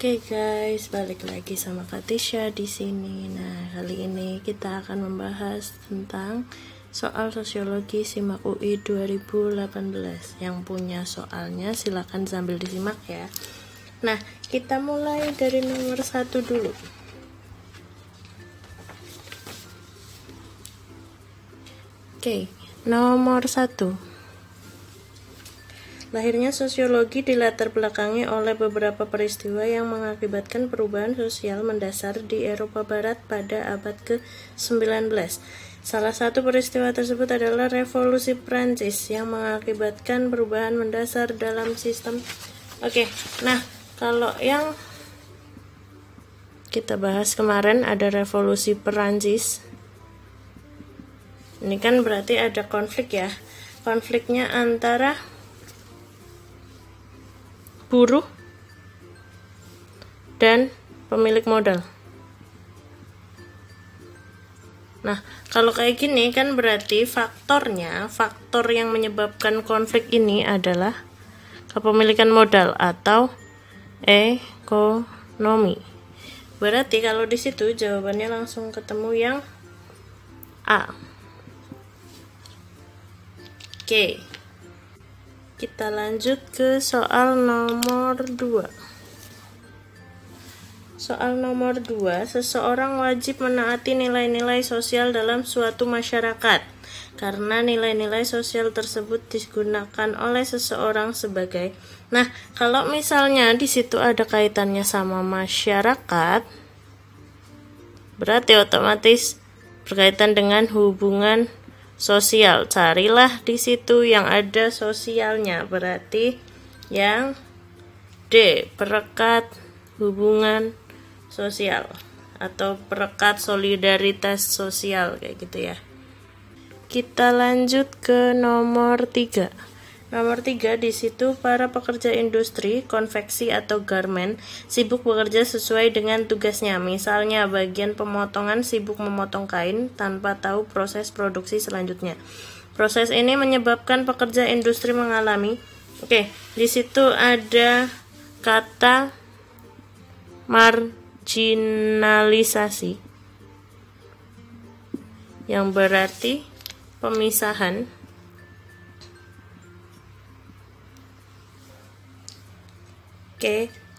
Oke guys, balik lagi sama Katisha di sini. Nah, kali ini kita akan membahas tentang soal sosiologi SIMAK UI 2018. Yang punya soalnya silakan sambil disimak ya. Nah, kita mulai dari nomor 1 dulu. Oke, nomor 1. Lahirnya sosiologi dilatar belakangi oleh beberapa peristiwa yang mengakibatkan perubahan sosial mendasar di Eropa Barat pada abad ke-19. Salah satu peristiwa tersebut adalah Revolusi Prancis yang mengakibatkan perubahan mendasar dalam sistem. Nah, kalau yang kita bahas kemarin ada Revolusi Prancis. Ini kan berarti ada konflik ya. Konfliknya antara buruh dan pemilik modal. Nah, kalau kayak gini kan berarti faktor yang menyebabkan konflik ini adalah kepemilikan modal atau ekonomi. Berarti kalau di situ jawabannya langsung ketemu yang A. Oke. Kita lanjut ke soal nomor 2. Soal nomor 2, seseorang wajib menaati nilai-nilai sosial dalam suatu masyarakat karena nilai-nilai sosial tersebut digunakan oleh seseorang sebagai. Nah, kalau misalnya di situ ada kaitannya sama masyarakat, berarti otomatis berkaitan dengan hubungan sosial. Carilah di situ yang ada sosialnya, berarti yang D, perekat hubungan sosial atau perekat solidaritas sosial kayak gitu ya. Kita lanjut ke nomor 3. Nomor 3, di situ para pekerja industri, konveksi atau garmen sibuk bekerja sesuai dengan tugasnya. Misalnya bagian pemotongan sibuk memotong kain tanpa tahu proses produksi selanjutnya. Proses ini menyebabkan pekerja industri mengalami. Di situ ada kata marginalisasi yang berarti pemisahan.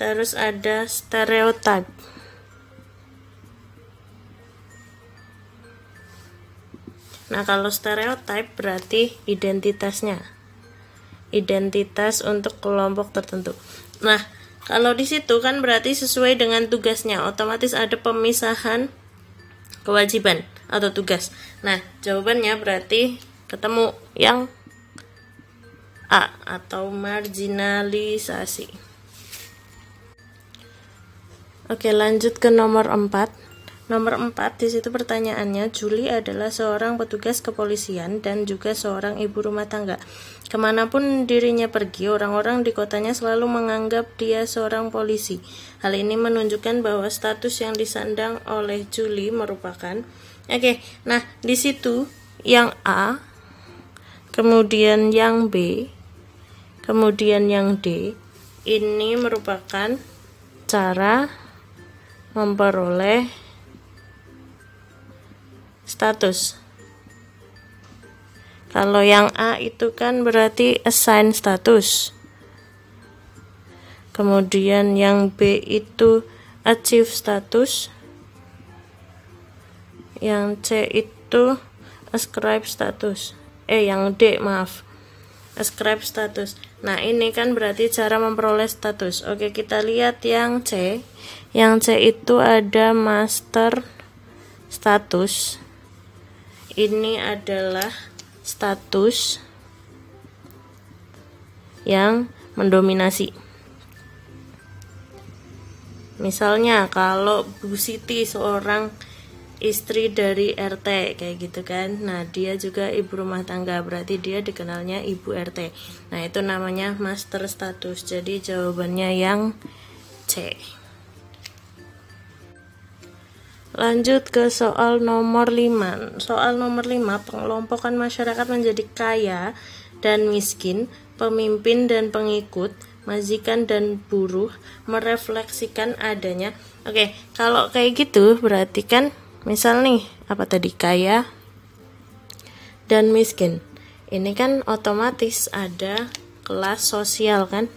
Terus ada stereotip. Nah, kalau stereotip berarti identitasnya. Identitas untuk kelompok tertentu. Nah, kalau di situ kan berarti sesuai dengan tugasnya, otomatis ada pemisahan kewajiban atau tugas. Nah, jawabannya berarti ketemu yang A atau marginalisasi. Lanjut ke nomor 4. Nomor 4, di situ pertanyaannya, Julie adalah seorang petugas kepolisian dan juga seorang ibu rumah tangga. Kemanapun dirinya pergi, orang-orang di kotanya selalu menganggap dia seorang polisi. Hal ini menunjukkan bahwa status yang disandang oleh Julie merupakan. Nah, di situ yang A, kemudian yang B, kemudian yang D, ini merupakan cara memperoleh status. Kalau yang A itu kan berarti assign status. Kemudian yang B itu achieve status. Yang C itu ascribe status. Yang D, ascribe status. Nah, ini kan berarti cara memperoleh status. Kita lihat yang C. Yang C itu ada master status. Ini adalah status yang mendominasi. Misalnya kalau Bu Siti seorang istri dari RT kayak gitu kan. Nah, dia juga ibu rumah tangga, berarti dia dikenalnya ibu RT. Nah, itu namanya master status. Jadi jawabannya yang C. Lanjut ke soal nomor 5. Soal nomor 5, pengelompokan masyarakat menjadi kaya dan miskin, pemimpin dan pengikut, majikan dan buruh merefleksikan adanya. Oke, kalau kayak gitu berarti kan misal nih, apa tadi, kaya dan miskin. Ini kan otomatis ada kelas sosial kan?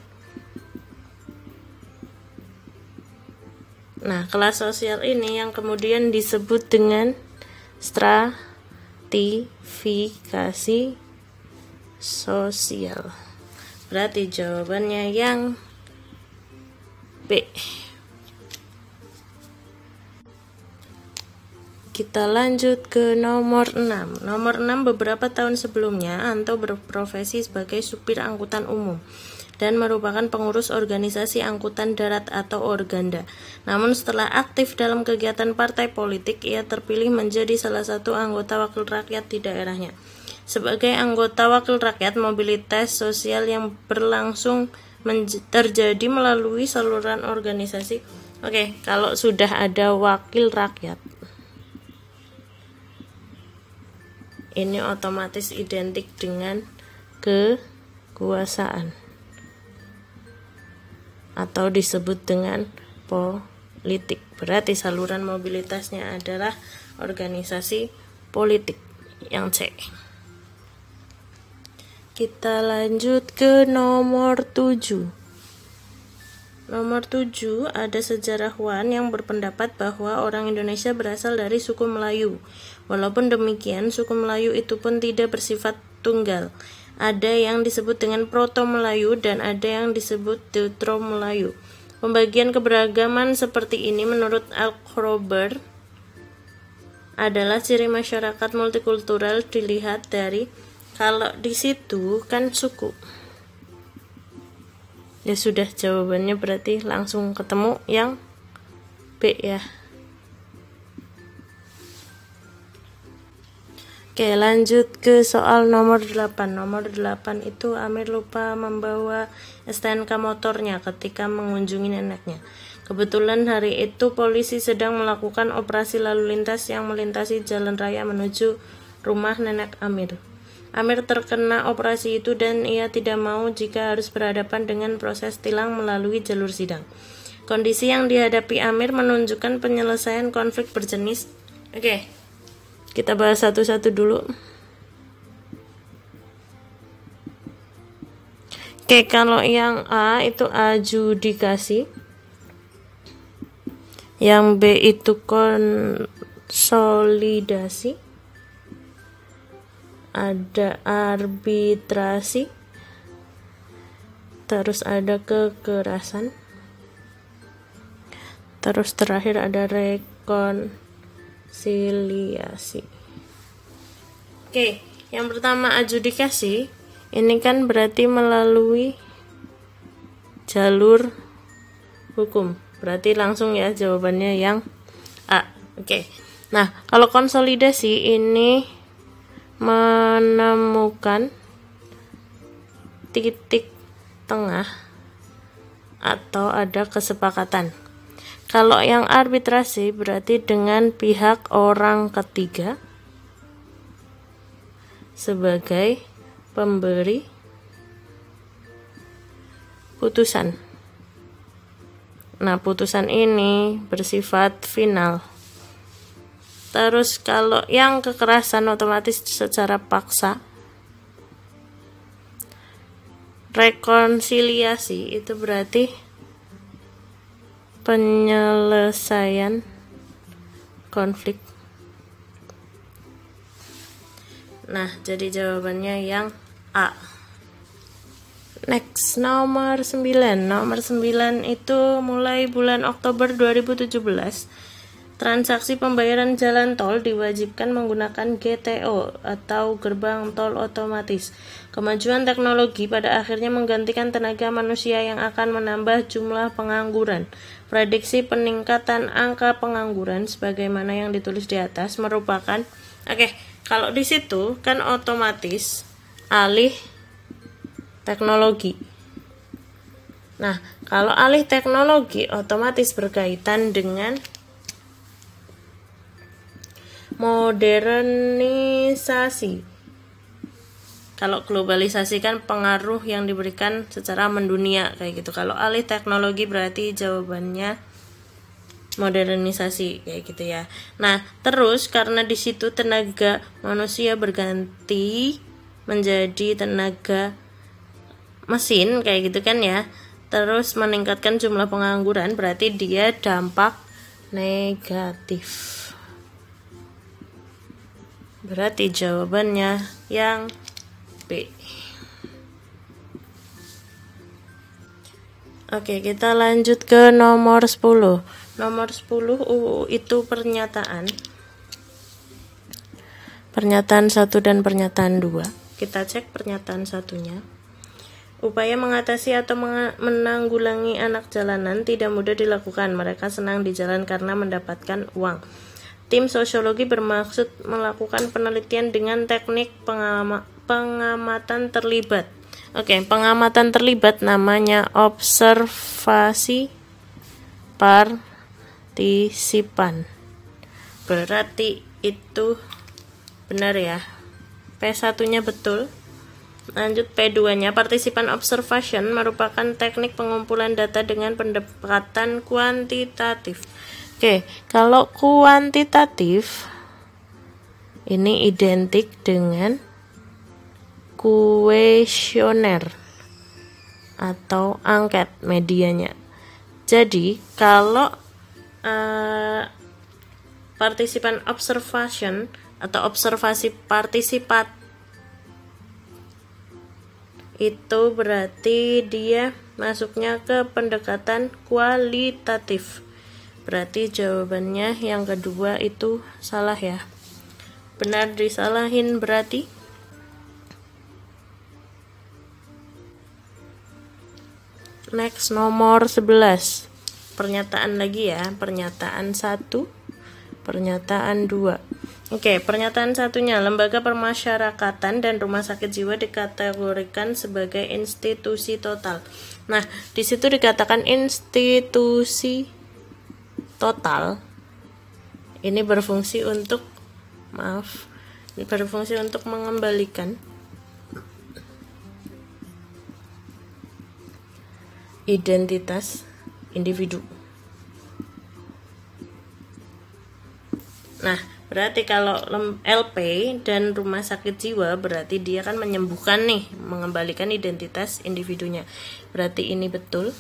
Nah, kelas sosial ini yang kemudian disebut dengan stratifikasi sosial. Berarti jawabannya yang B. Kita lanjut ke nomor 6. Nomor 6, beberapa tahun sebelumnya Anto berprofesi sebagai supir angkutan umum dan merupakan pengurus organisasi angkutan darat atau Organda. Namun setelah aktif dalam kegiatan partai politik, ia terpilih menjadi salah satu anggota wakil rakyat di daerahnya. Sebagai anggota wakil rakyat, mobilitas sosial yang berlangsung terjadi melalui saluran organisasi. Oke, kalau sudah ada wakil rakyat, ini otomatis identik dengan kekuasaan atau disebut dengan politik. Berarti saluran mobilitasnya adalah organisasi politik, yang C. Kita lanjut ke nomor 7. Nomor 7, ada sejarawan yang berpendapat bahwa orang Indonesia berasal dari suku Melayu. Walaupun demikian, suku Melayu itu pun tidak bersifat tunggal. Ada yang disebut dengan Proto-Melayu dan ada yang disebut Deutero-Melayu. Pembagian keberagaman seperti ini menurut Al-Kroeber adalah ciri masyarakat multikultural dilihat dari, kalau di situ kan suku. Ya sudah, jawabannya berarti langsung ketemu yang B ya. Oke, lanjut ke soal nomor 8. Nomor 8 itu Amir lupa membawa STNK motornya ketika mengunjungi neneknya. Kebetulan hari itu polisi sedang melakukan operasi lalu lintas yang melintasi jalan raya menuju rumah nenek Amir. Amir terkena operasi itu dan ia tidak mau jika harus berhadapan dengan proses tilang melalui jalur sidang. Kondisi yang dihadapi Amir menunjukkan penyelesaian konflik berjenis. Oke, kita bahas satu-satu dulu. Oke, kalau yang A itu adjudikasi, yang B itu konsolidasi, ada arbitrasi, terus ada kekerasan, terus terakhir ada rekonsiliasi. Oke, yang pertama adjudikasi, ini kan berarti melalui jalur hukum. Berarti langsung ya jawabannya yang A. Oke. Nah, kalau konsolidasi ini menemukan titik tengah atau ada kesepakatan. Kalau yang arbitrasi berarti dengan pihak orang ketiga sebagai pemberi putusan. Nah, putusan ini bersifat final. Terus kalau yang kekerasan otomatis secara paksa. Rekonsiliasi itu berarti penyelesaian konflik. Nah, jadi jawabannya yang A. Next, nomor 9. Nomor 9 itu mulai bulan Oktober 2017. Transaksi pembayaran jalan tol diwajibkan menggunakan GTO atau gerbang tol otomatis. Kemajuan teknologi pada akhirnya menggantikan tenaga manusia yang akan menambah jumlah pengangguran. Prediksi peningkatan angka pengangguran sebagaimana yang ditulis di atas merupakan kalau di situ kan otomatis alih teknologi. Nah, kalau alih teknologi otomatis berkaitan dengan modernisasi. Kalau globalisasi kan pengaruh yang diberikan secara mendunia kayak gitu. Kalau alih teknologi berarti jawabannya modernisasi kayak gitu ya. Nah, terus karena di situ tenaga manusia berganti menjadi tenaga mesin kayak gitu kan ya. Terus meningkatkan jumlah pengangguran, berarti dia dampak negatif. Berarti jawabannya yang B. Oke, kita lanjut ke nomor 10. Nomor 10 itu pernyataan. Pernyataan 1 dan pernyataan 2. Kita cek pernyataan satunya. Upaya mengatasi atau menanggulangi anak jalanan tidak mudah dilakukan. Mereka senang di jalan karena mendapatkan uang. Tim sosiologi bermaksud melakukan penelitian dengan teknik pengamatan terlibat. Oke, pengamatan terlibat namanya observasi partisipan. Berarti itu benar ya. P1-nya betul. Lanjut P2-nya, partisipan observation merupakan teknik pengumpulan data dengan pendekatan kuantitatif. Oke, kalau kuantitatif ini identik dengan kuesioner atau angket medianya. Jadi, kalau partisipan observation atau observasi partisipat itu berarti dia masuknya ke pendekatan kualitatif. Berarti jawabannya yang kedua itu salah ya. Benar disalahin berarti. Next, nomor 11. Pernyataan lagi ya, pernyataan 1, pernyataan 2. Oke, pernyataan satunya, lembaga permasyarakatan dan rumah sakit jiwa dikategorikan sebagai institusi total. Nah, di situ dikatakan institusi total. Ini berfungsi untuk mengembalikan identitas individu. Nah, berarti kalau LP dan rumah sakit jiwa berarti dia kan menyembuhkan nih, mengembalikan identitas individunya. Berarti ini betul.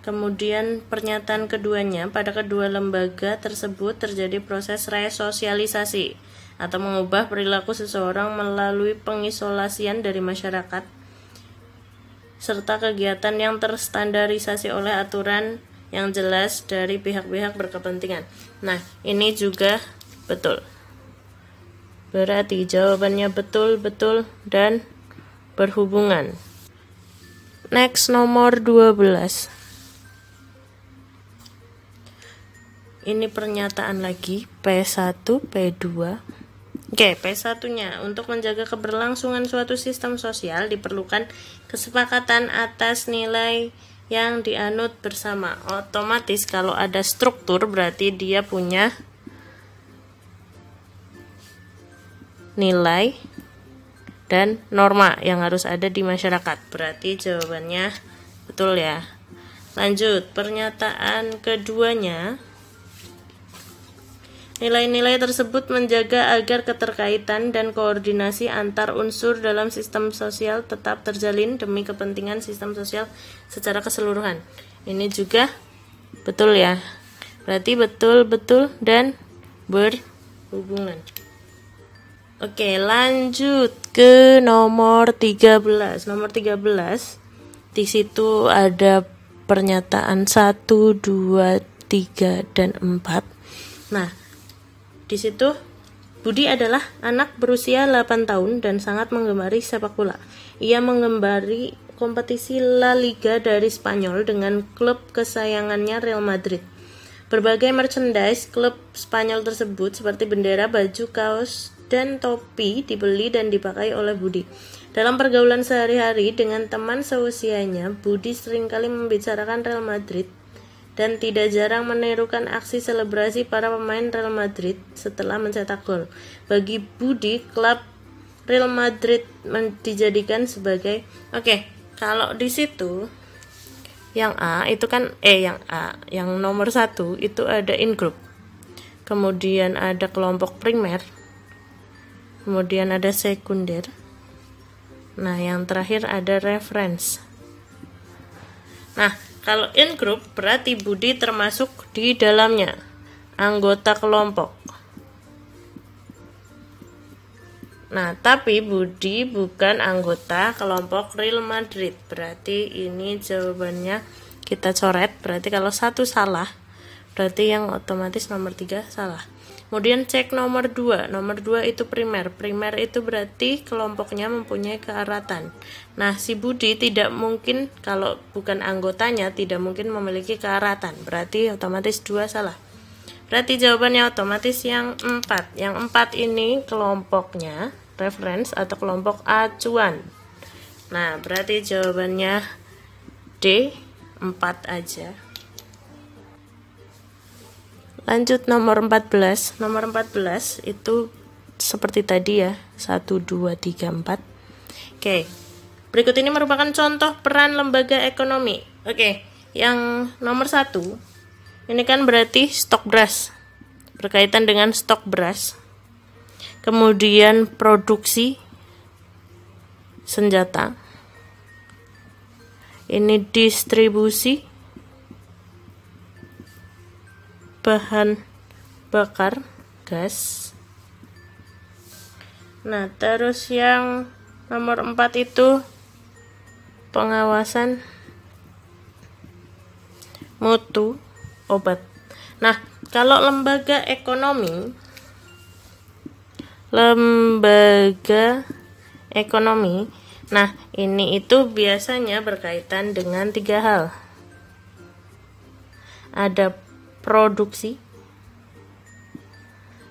Kemudian pernyataan keduanya, pada kedua lembaga tersebut terjadi proses resosialisasi atau mengubah perilaku seseorang melalui pengisolasian dari masyarakat serta kegiatan yang terstandarisasi oleh aturan yang jelas dari pihak-pihak berkepentingan. Nah, ini juga betul. Berarti jawabannya betul, betul, dan berhubungan. Next, nomor 12. Ini pernyataan lagi, P1, P2. Oke, P1-nya, untuk menjaga keberlangsungan suatu sistem sosial diperlukan kesepakatan atas nilai yang dianut bersama. Otomatis kalau ada struktur berarti dia punya nilai dan norma yang harus ada di masyarakat. Berarti jawabannya betul ya. Lanjut, pernyataan keduanya. Nilai-nilai tersebut menjaga agar keterkaitan dan koordinasi antar unsur dalam sistem sosial tetap terjalin demi kepentingan sistem sosial secara keseluruhan. Ini juga betul ya. Berarti betul-betul dan berhubungan. Oke, lanjut ke nomor 13. Nomor 13, di situ ada pernyataan 1, 2, 3, dan 4. Nah, di situ Budi adalah anak berusia 8 tahun dan sangat menggemari sepak bola. Ia menggemari kompetisi La Liga dari Spanyol dengan klub kesayangannya Real Madrid. Berbagai merchandise klub Spanyol tersebut seperti bendera, baju, kaos, dan topi dibeli dan dipakai oleh Budi. Dalam pergaulan sehari-hari dengan teman seusianya, Budi seringkali membicarakan Real Madrid dan tidak jarang menirukan aksi selebrasi para pemain Real Madrid setelah mencetak gol. Bagi Budi, klub Real Madrid dijadikan sebagai kalau di situ yang A itu kan yang nomor 1 itu ada in group, kemudian ada kelompok primer, kemudian ada sekunder, nah yang terakhir ada reference. Nah kalau in group berarti Budi termasuk di dalamnya, anggota kelompok. Nah, tapi Budi bukan anggota kelompok Real Madrid. Berarti ini jawabannya kita coret. Berarti kalau 1 salah, berarti yang otomatis nomor 3 salah. Kemudian cek nomor 2. Nomor 2 itu primer. Primer itu berarti kelompoknya mempunyai keeratan. Nah, si Budi tidak mungkin, kalau bukan anggotanya, tidak mungkin memiliki keeratan. Berarti otomatis 2 salah. Berarti jawabannya otomatis yang 4. Yang 4 ini kelompoknya reference atau kelompok acuan. Nah, berarti jawabannya D, 4 aja. Lanjut nomor 14. Nomor 14 itu seperti tadi ya, 1, 2, 3, 4. Berikut ini merupakan contoh peran lembaga ekonomi. Yang nomor 1 ini kan berarti stok beras, berkaitan dengan stok beras. Kemudian produksi senjata, ini distribusi bahan bakar gas. Nah, terus yang nomor 4 itu pengawasan mutu obat. Nah, kalau lembaga ekonomi, nah ini itu biasanya berkaitan dengan 3 hal. Ada produksi,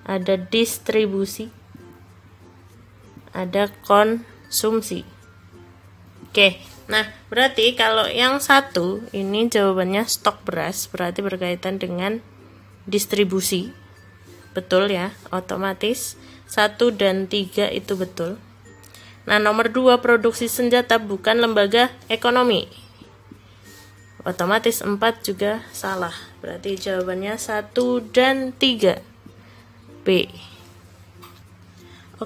ada distribusi, ada konsumsi. Nah berarti kalau yang 1 ini jawabannya stok beras, berarti berkaitan dengan distribusi. Betul ya, otomatis 1 dan 3 itu betul. Nah, nomor 2 produksi senjata bukan lembaga ekonomi, otomatis 4 juga salah. Berarti jawabannya 1 dan 3 B.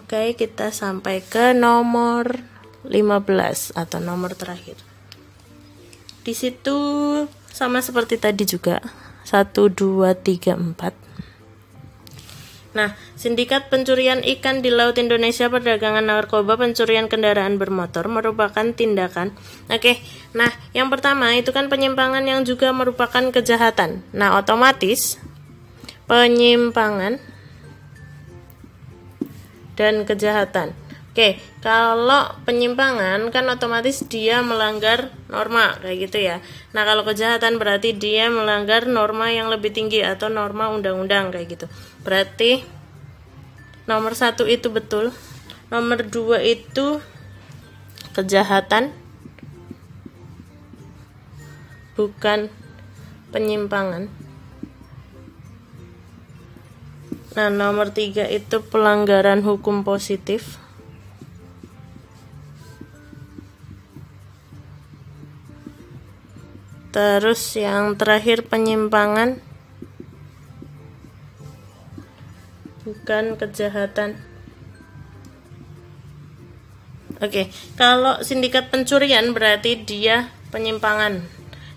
Kita sampai ke nomor 15 atau nomor terakhir. Di situ sama seperti tadi juga, 1, 2, 3, 4. Nah, sindikat pencurian ikan di Laut Indonesia, perdagangan narkoba, pencurian kendaraan bermotor merupakan tindakan. Nah, yang pertama itu kan penyimpangan yang juga merupakan kejahatan. Nah, otomatis penyimpangan dan kejahatan. Kalau penyimpangan kan otomatis dia melanggar norma kayak gitu ya. Nah, kalau kejahatan berarti dia melanggar norma yang lebih tinggi atau norma undang-undang kayak gitu. Berarti nomor 1 itu betul. Nomor 2 itu kejahatan bukan penyimpangan. Nah, nomor 3 itu pelanggaran hukum positif. Terus yang terakhir penyimpangan bukan kejahatan. Kalau sindikat pencurian berarti dia penyimpangan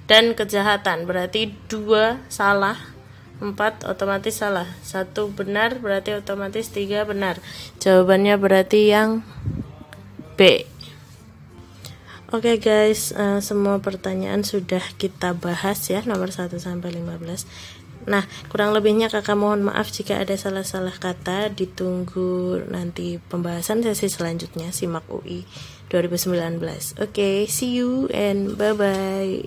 dan kejahatan, berarti 2 salah, 4 otomatis salah, 1 benar berarti otomatis 3 benar. Jawabannya berarti yang B. Guys, semua pertanyaan sudah kita bahas ya, nomor 1 sampai 15. Nah, kurang lebihnya kakak mohon maaf jika ada salah-salah kata. Ditunggu nanti pembahasan sesi selanjutnya, SIMAK UI 2019. See you and bye-bye.